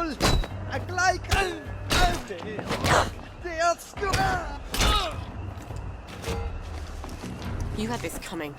Jawohl! Gleich! Der Stur! You had this coming.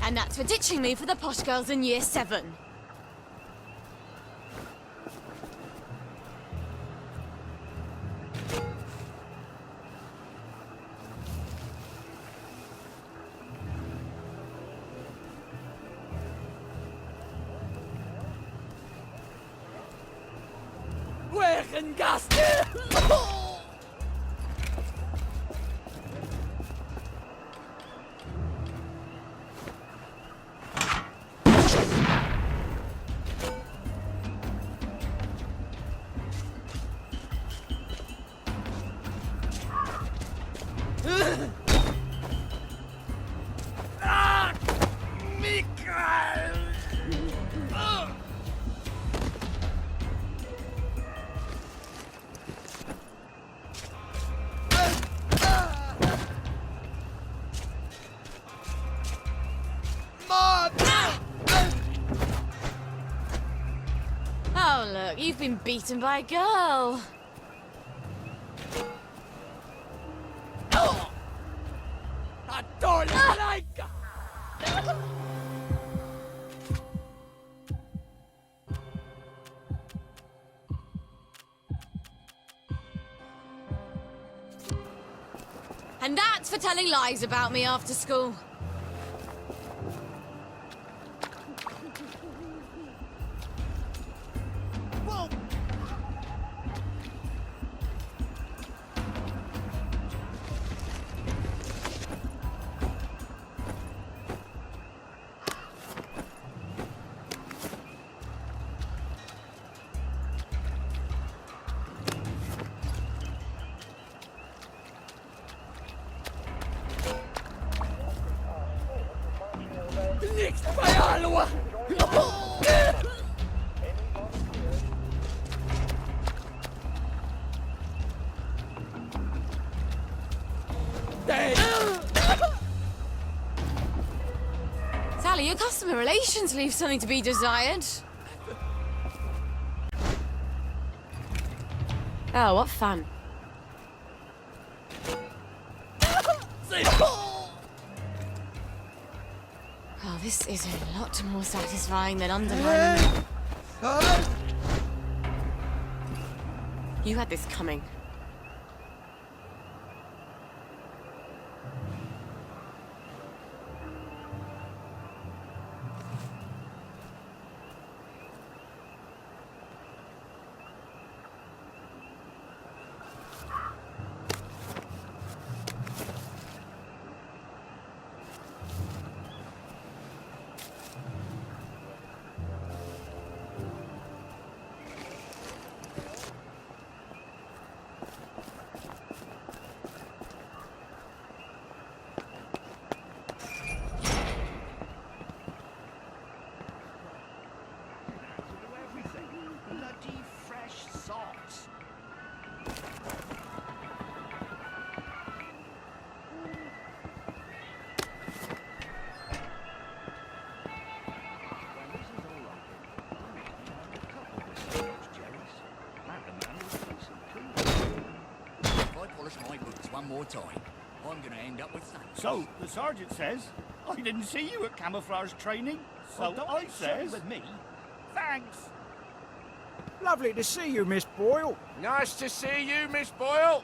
And that's for ditching me for the posh girls in year 7. Oh, look, you've been beaten by a girl. I don't like. And that's for telling lies about me after school. Niks bij hallo. Sally, your customer relations leave something to be desired. Oh, what fun. Oh, this is a lot more satisfying than undermining. You had this coming. your time, I'm gonna end up with something. So, the sergeant says, I didn't see you at camouflage training. So I says, with me. thanks. Lovely to see you, Miss Boyle. Nice to see you, Miss Boyle.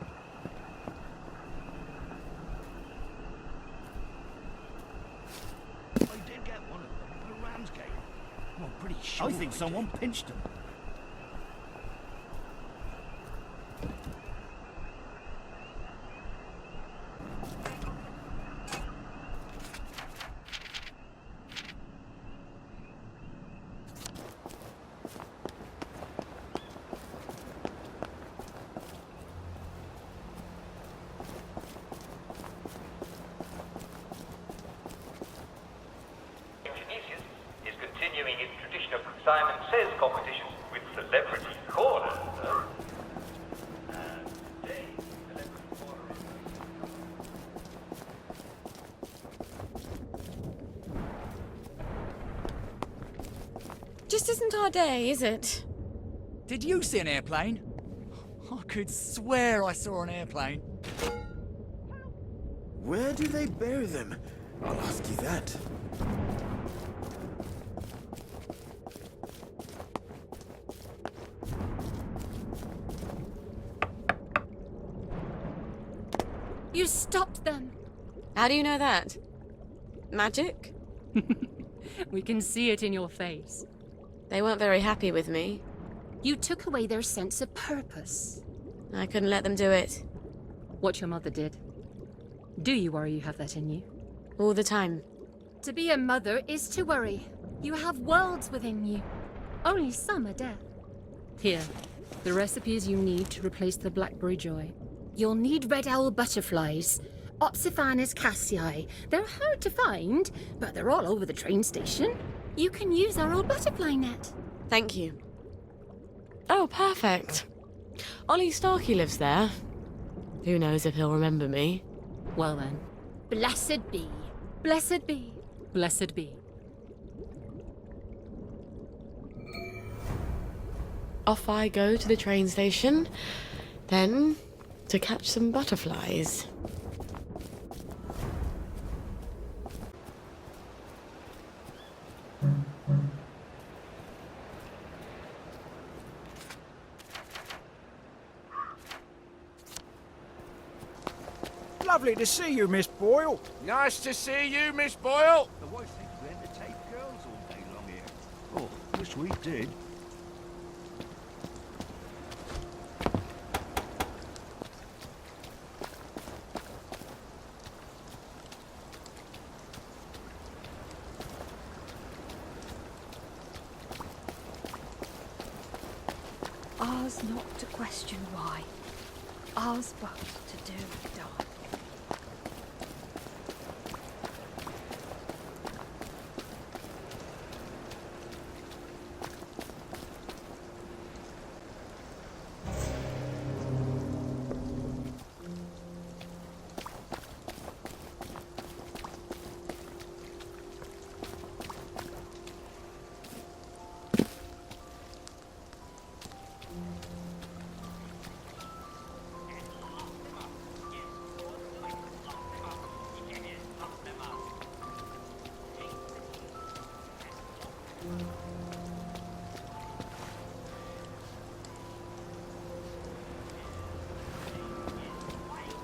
I did get one of them at Ramsgate. Well, pretty sure. I think someone pinched him. Tunisia is continuing its tradition of Simon Says competitions with Celebrity Corner. Just isn't our day, is it? Did you see an airplane? I could swear I saw an airplane. Where do they bury them? I'll ask you that. You stopped them. How do you know that? Magic? We can see it in your face. They weren't very happy with me. You took away their sense of purpose. I couldn't let them do it. What your mother did. Do you worry you have that in you? All the time. To be a mother is to worry. You have worlds within you. Only some are death. Here, the recipes you need to replace the blackberry joy. You'll need red owl butterflies. Opsiphanes cassii. They're hard to find, but they're all over the train station. You can use our old butterfly net. Thank you. Oh, perfect. Ollie Starkey lives there. Who knows if he'll remember me? Well then. Blessed be. Blessed be. Blessed be. Off I go to the train station, then to catch some butterflies. Lovely to see you, Miss Boyle. Nice to see you, Miss Boyle. The wife thinks we entertain girls all day long here. Oh, wish we did. Ours not to question why, ours but to do and die.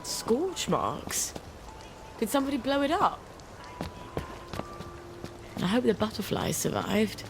Scorch marks? Did somebody blow it up? I hope the butterflies survived.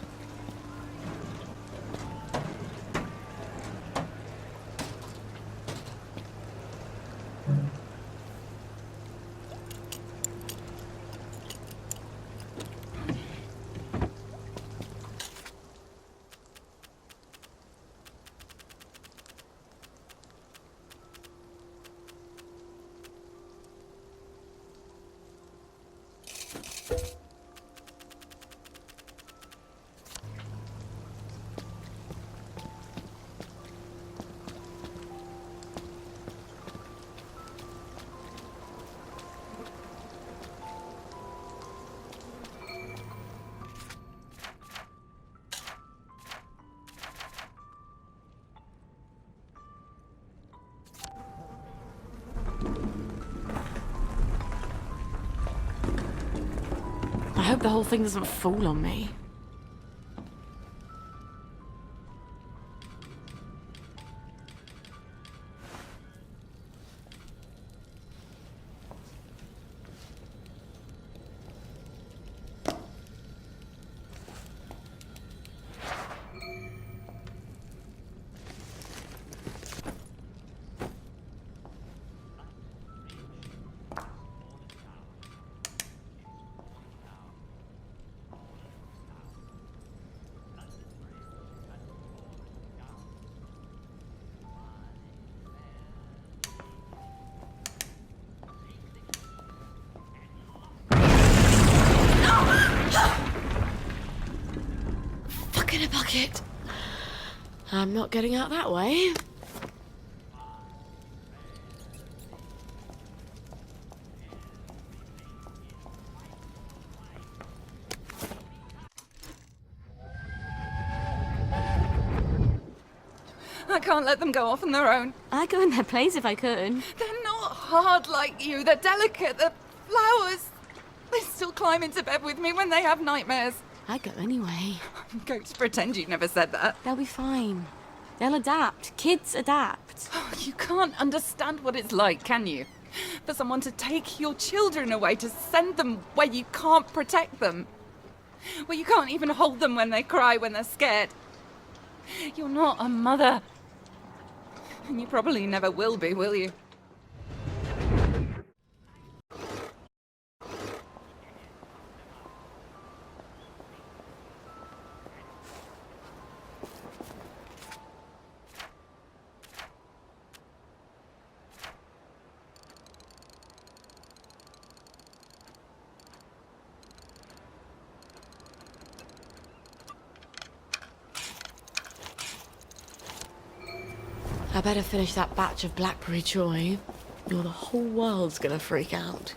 hope the whole thing doesn't fall on me. Fuck in a bucket. I'm not getting out that way. I can't let them go off on their own. I'd go in their place if I could. They're not hard like you. They're delicate. They're flowers. They still climb into bed with me when they have nightmares. I'd go anyway. I'm going to pretend you never said that. They'll be fine. They'll adapt. Kids adapt. Oh, you can't understand what it's like, can you? For someone to take your children away, to send them where you can't protect them. Where you can't even hold them when they cry, when they're scared. You're not a mother. And you probably never will be, will you? I better finish that batch of blackberry joy, or the whole world's gonna freak out.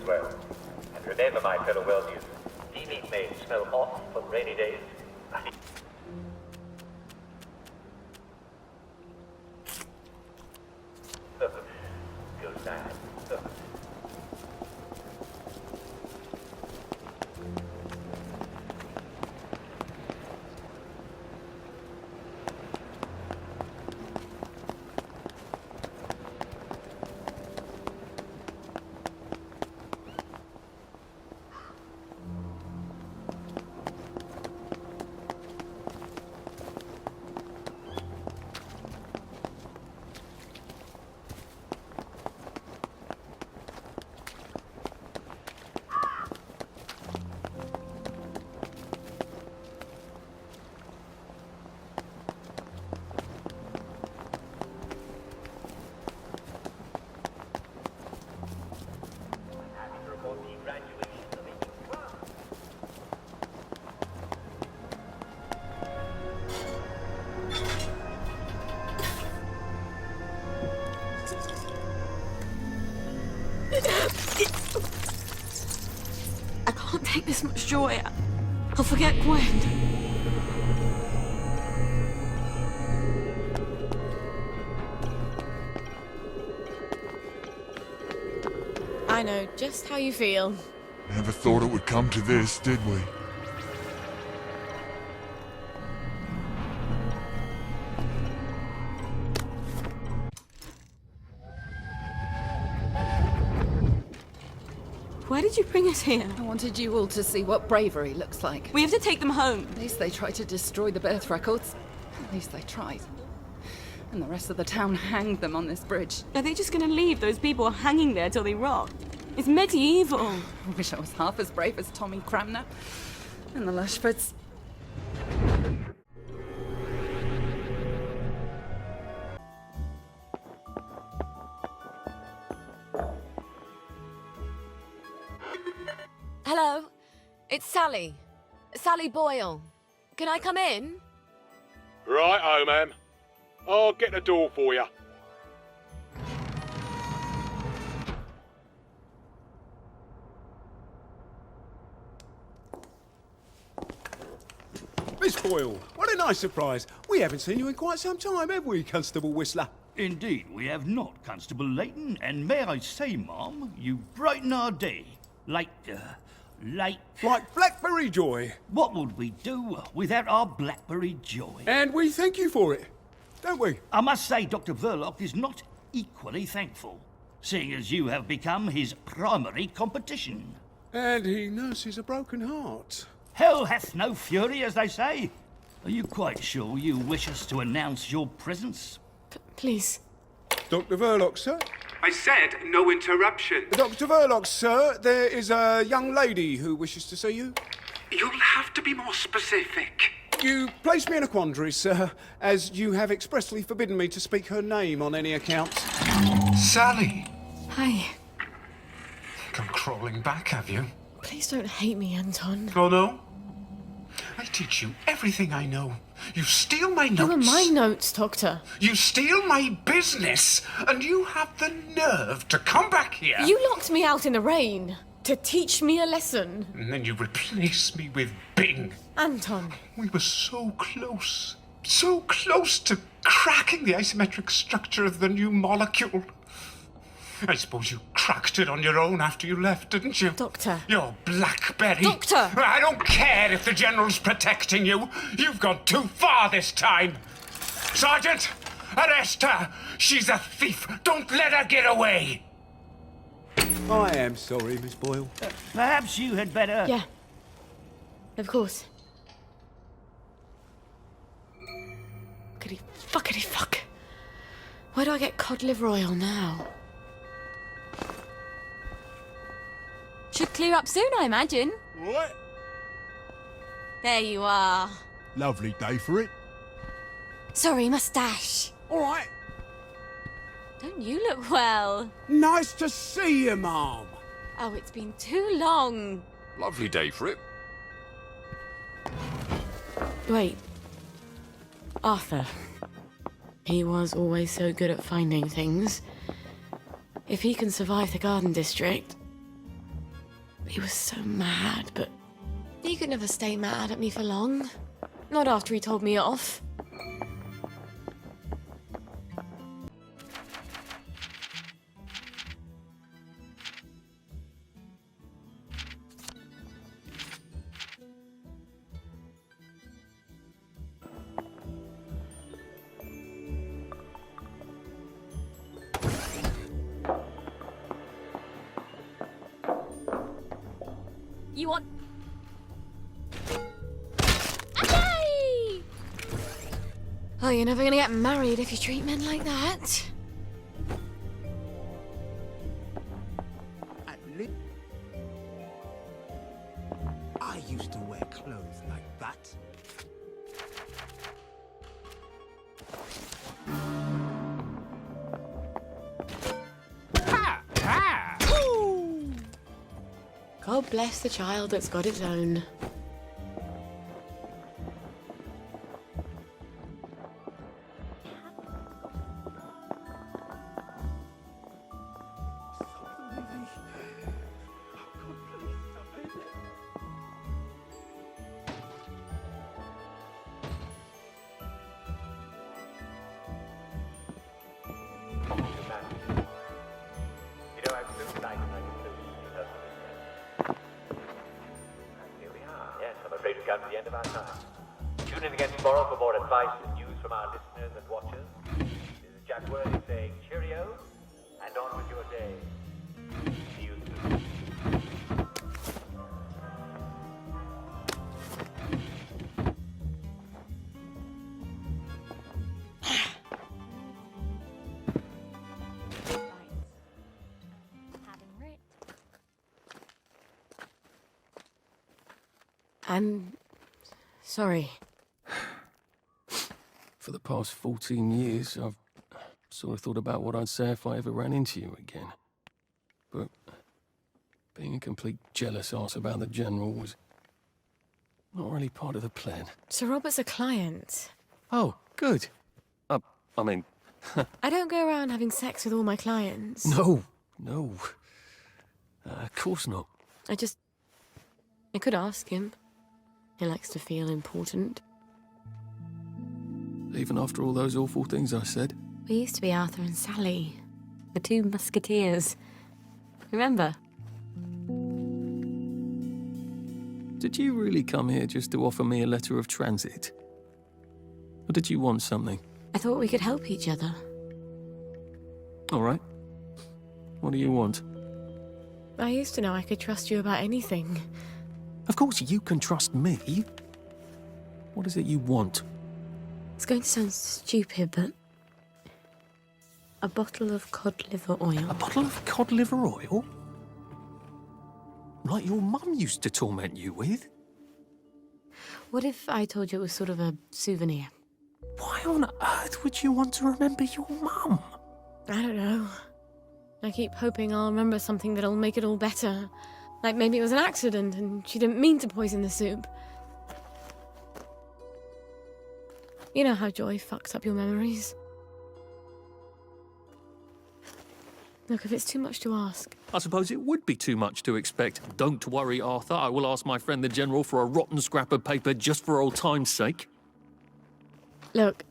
Well. And remember, my fellow well-users, deviant may smell off for rainy days. Good night. I can't take this much joy. I'll forget Gwen. I know just how you feel. Never thought it would come to this, did we? Why did you bring us here? I wanted you all to see what bravery looks like. We have to take them home. At least they tried to destroy the birth records. At least they tried. And the rest of the town hanged them on this bridge. Are they just gonna leave those people hanging there till they rot? It's medieval. I wish I was half as brave as Tommy Cramner and the Lushfords. Sally. Sally Boyle. Can I come in? Right, ma'am. I'll get the door for you. Miss Boyle, what a nice surprise. We haven't seen you in quite some time, have we, Constable Whistler? Indeed, we have not, Constable Layton, and may I say, Ma'am, you brighten our day. Like Blackberry Joy. What would we do without our Blackberry Joy? And we thank you for it, don't we? I must say Dr. Verloc is not equally thankful, seeing as you have become his primary competition. And he nurses a broken heart. Hell hath no fury, as they say. Are you quite sure you wish us to announce your presence? Please. Dr. Verloc, sir? I said no interruption. Dr. Verloc, sir, there is a young lady who wishes to see you. You'll have to be more specific. You place me in a quandary, sir, as you have expressly forbidden me to speak her name on any account. Sally. Hi. Come crawling back, have you? Please don't hate me, Anton. Oh, no? I teach you everything I know. You steal my notes. They were my notes, Doctor. You steal my business, and you have the nerve to come back here. You locked me out in the rain to teach me a lesson. And then you replace me with Bing. Anton. We were so close to cracking the asymmetric structure of the new molecule. I suppose you cracked it on your own after you left, didn't you? Doctor. Your Blackberry. Doctor! I don't care if the General's protecting you. You've gone too far this time. Sergeant, arrest her. She's a thief. Don't let her get away. I am sorry, Miss Boyle. Perhaps you had better... Yeah. Of course. Fuckity fuck. Where do I get cod liver oil now? Should clear up soon, I imagine. What? There you are. Lovely day for it. Sorry, moustache. All right. Don't you look well? Nice to see you, Mom. Oh, it's been too long. Lovely day for it. Wait. Arthur. He was always so good at finding things. If he can survive the Garden District... He was so mad, but he could never stay mad at me for long. Not after he told me off. You want... Okay! Oh, you're never gonna get married if you treat men like that. I used to wear clothes like that. God bless the child that's got its own. Come to the end of our time. Tune in again tomorrow for more advice and news from our listeners and watchers. This is Jack Worthy saying cheerio and on with your day. See you soon. I'm sorry. For the past 14 years, I've sort of thought about what I'd say if I ever ran into you again. But being a complete jealous arse about the General was Not really part of the plan. Sir Robert's a client. Oh, good. I mean... I don't go around having sex with all my clients. No. Of course not. I could ask him. He likes to feel important. Even after all those awful things I said. We used to be Arthur and Sally, the two musketeers. Remember? Did you really come here just to offer me a letter of transit? Or did you want something? I thought we could help each other. All right. What do you want? I used to know I could trust you about anything. Of course you can trust me. What is it you want? It's going to sound stupid, but... a bottle of cod liver oil. A bottle of cod liver oil? Like your mum used to torment you with? What if I told you it was sort of a souvenir? Why on earth would you want to remember your mum? I don't know. I keep hoping I'll remember something that'll make it all better. Like maybe it was an accident and she didn't mean to poison the soup. You know how joy fucks up your memories. Look, if it's too much to ask... I suppose it would be too much to expect. Don't worry, Arthur. I will ask my friend the General for a rotten scrap of paper just for old time's sake. Look,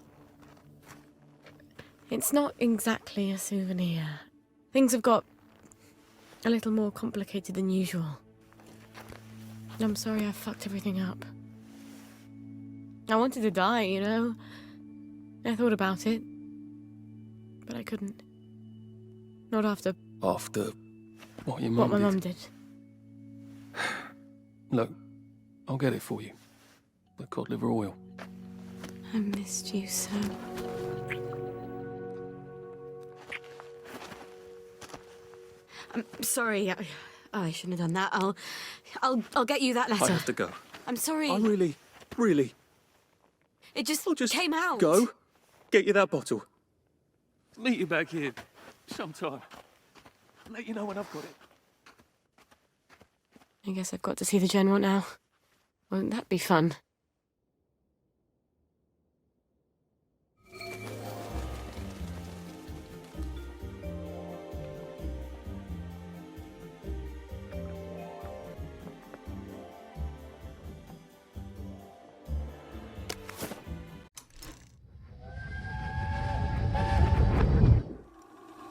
it's not exactly a souvenir. Things have got a little more complicated than usual. I'm sorry I fucked everything up. I wanted to die, you know. I thought about it, but I couldn't. Not after... After what your mum what my did? mum did. Look, I'll get it for you. The cod liver oil. I missed you so. I'm sorry. I shouldn't have done that. I'll get you that letter. I have to go. I'm sorry. I really... It just, I'll just came out. Go. Get you that bottle. Meet you back here sometime. Let you know when I've got it. I guess I've got to see the General now. Won't that be fun?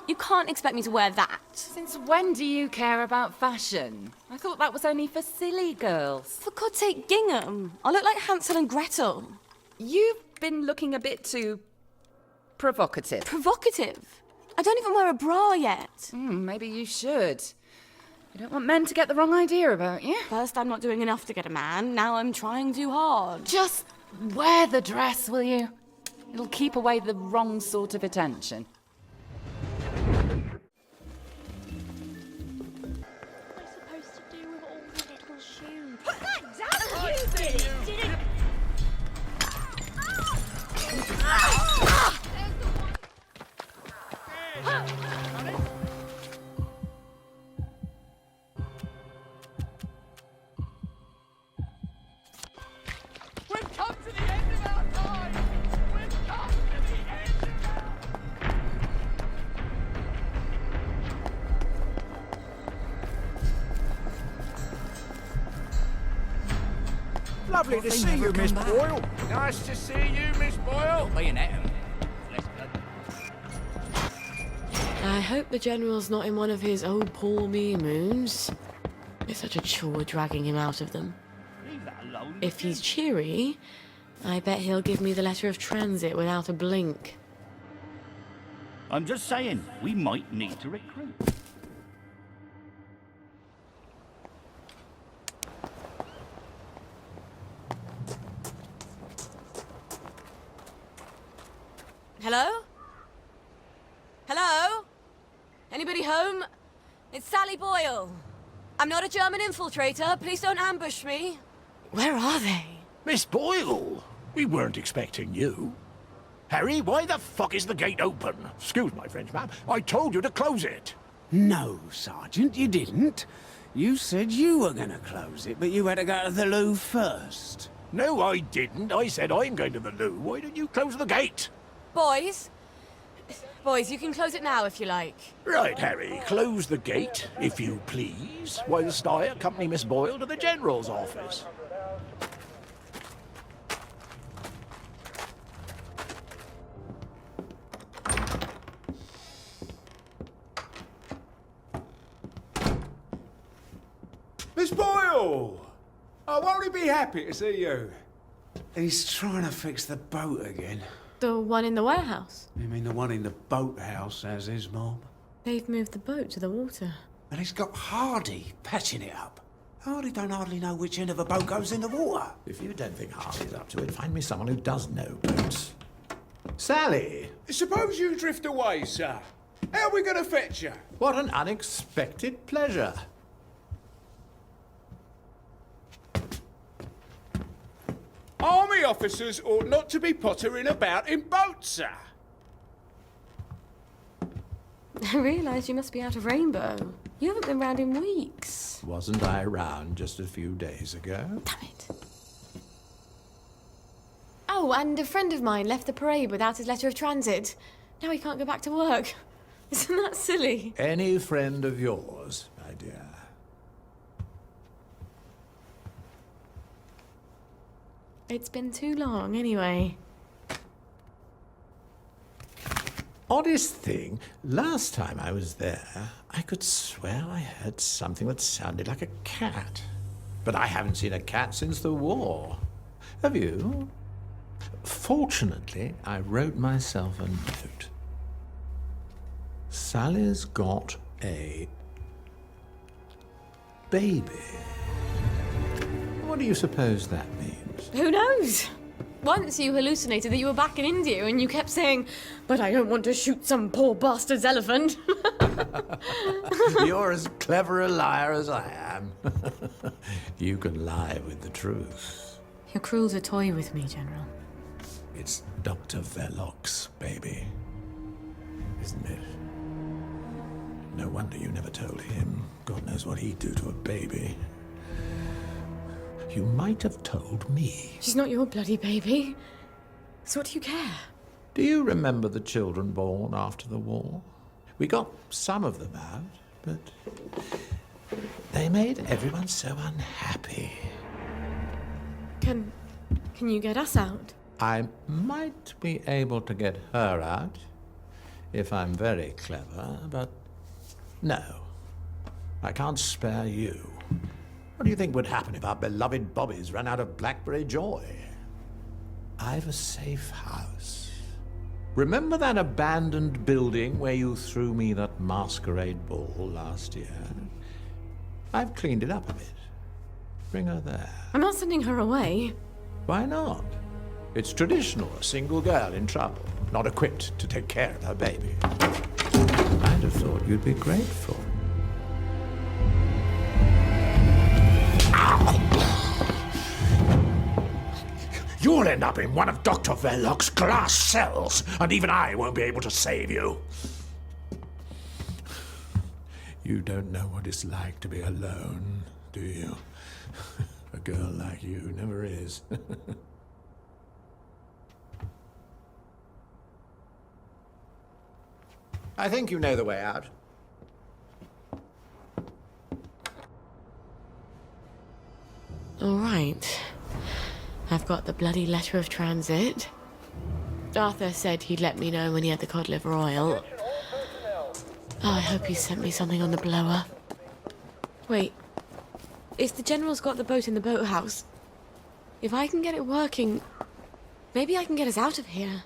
You can't expect me to wear that. Since when do you care about fashion? I thought that was only for silly girls. For God's sake, gingham. I look like Hansel and Gretel. You've been looking a bit too... provocative. Provocative? I don't even wear a bra yet. Maybe you should. You don't want men to get the wrong idea about you. First, I'm not doing enough to get a man. Now I'm trying too hard. Just wear the dress, will you? It'll keep away the wrong sort of attention. Lovely to see you, Miss Boyle. Nice to see you, Miss Boyle. Bayonet. I hope the General's not in one of his oh poor me moods. It's such a chore dragging him out of them. Leave that alone. If he's cheery, I bet he'll give me the letter of transit without a blink. I'm just saying, we might need to recruit. Hello? Hello? Anybody home? It's Sally Boyle. I'm not a German infiltrator. Please don't ambush me. Where are they? Miss Boyle, we weren't expecting you. Harry, why the fuck is the gate open? Excuse my French, ma'am. I told you to close it. No, Sergeant, you didn't. You said you were going to close it, but you had to go to the loo first. No, I didn't. I said I'm going to the loo. Why didn't you close the gate? Boys? Boys, you can close it now if you like. Right, Harry, close the gate, if you please, whilst I accompany Miss Boyle to the General's office. Miss Boyle! Oh, won't he be happy to see you? He's trying to fix the boat again. The one in the warehouse? You mean the one in the boathouse, as his mom? They've moved the boat to the water. And he's got Hardy patching it up. Hardy don't hardly know which end of a boat goes in the water. If you don't think Hardy's up to it, find me someone who does know boats. Sally! Suppose you drift away, sir. How are we going to fetch you? What an unexpected pleasure. Army officers ought not to be pottering about in boats, sir. I realise you must be out of Rainbow. You haven't been round in weeks. Wasn't I around just a few days ago? Damn it. Oh, and a friend of mine left the parade without his letter of transit. Now he can't go back to work. Isn't that silly? Any friend of yours, my dear. It's been too long, anyway. Oddest thing, last time I was there, I could swear I heard something that sounded like a cat. But I haven't seen a cat since the war. Have you? Fortunately, I wrote myself a note. Sally's got a baby. What do you suppose that means? Who knows? Once you hallucinated that you were back in India and you kept saying, "But I don't want to shoot some poor bastard's elephant." You're as clever a liar as I am. You can lie with the truth. You're cruel to toy with me, General. It's Dr. Verloc's baby, isn't it? No wonder you never told him. God knows what he'd do to a baby. You might have told me. She's not your bloody baby. So what do you care? Do you remember the children born after the war? We got some of them out, but they made everyone so unhappy. Can you get us out? I might be able to get her out if I'm very clever, but no. I can't spare you. What do you think would happen if our beloved Bobbies ran out of blackberry joy? I've a safe house. Remember that abandoned building where you threw me that masquerade ball last year? I've cleaned it up a bit. Bring her there. I'm not sending her away. Why not? It's traditional, a single girl in trouble, not equipped to take care of her baby. I'd have thought you'd be grateful. You'll end up in one of Dr. Verloc's glass cells, and even I won't be able to save you. You don't know what it's like to be alone, do you? A girl like you never is. I think you know the way out. All right. I've got the bloody letter of transit. Arthur said he'd let me know when he had the cod liver oil. Oh, I hope he sent me something on the blower. Wait. If the General's got the boat in the boathouse, if I can get it working, maybe I can get us out of here.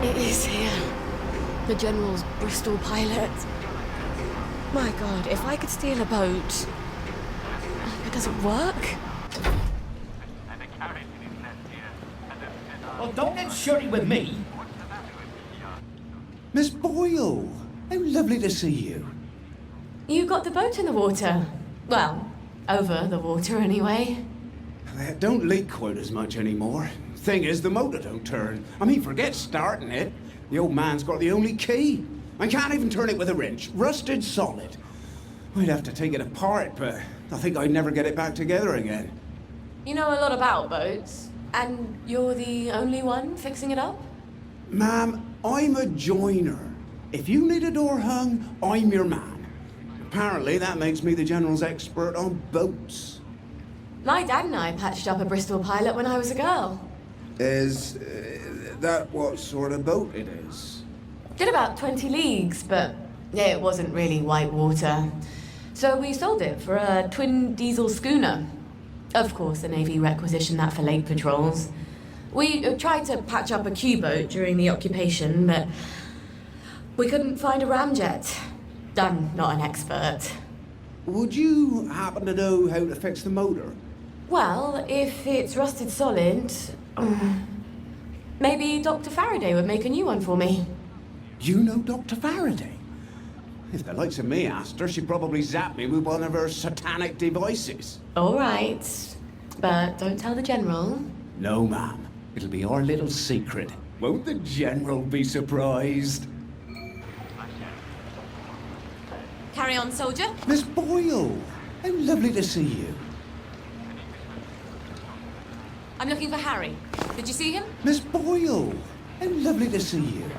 It is here. The General's Bristol pilot. My God, if I could steal a boat. It doesn't work? Well, don't get shirty with me. Miss Boyle, how lovely to see you. You got the boat in the water. Well, over the water anyway. It don't leak quite as much anymore. Thing is, the motor don't turn. I mean, forget starting it. The old man's got the only key. I can't even turn it with a wrench. Rusted solid. I'd have to take it apart, but I think I'd never get it back together again. You know a lot about boats, and you're the only one fixing it up? Ma'am, I'm a joiner. If you need a door hung, I'm your man. Apparently, that makes me the General's expert on boats. My dad and I patched up a Bristol pilot when I was a girl. Is that what sort of boat it is? Did about 20 leagues, but it wasn't really white water. So we sold it for a twin diesel schooner. Of course, the Navy requisitioned that for lake patrols. We tried to patch up a Q-boat during the occupation, but we couldn't find a ramjet. I'm not an expert. Would you happen to know how to fix the motor? Well, if it's rusted solid, maybe Dr. Faraday would make a new one for me. You know Dr. Faraday? If the likes of me asked her, she'd probably zap me with one of her satanic devices. All right, but don't tell the General. No, ma'am. It'll be our little secret. Won't the General be surprised? Carry on, soldier. Miss Boyle, how lovely to see you. I'm looking for Harry. Did you see him? Miss Boyle, how lovely to see you.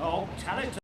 Oh, tell it to